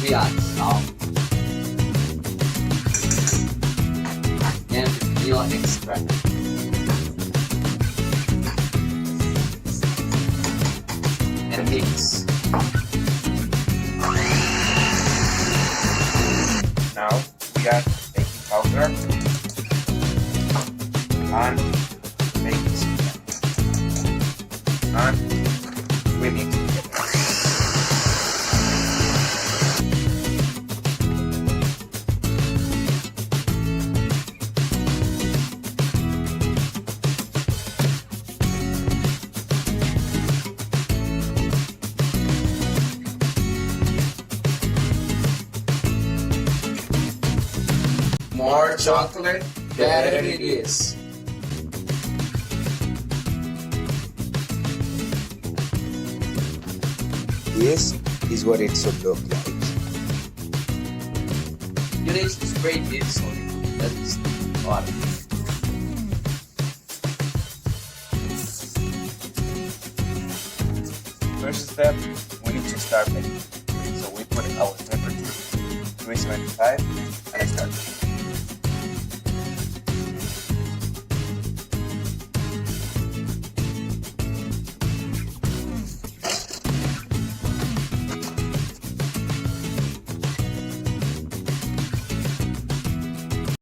we add salt and vanilla extract. And mix. Now we add baking powder and baking soda and we mix together. More chocolate, better it is. This is what it should look like. You need to spray this on it. That's what. First step, we need to start baking. So we put our temperature 375 and start.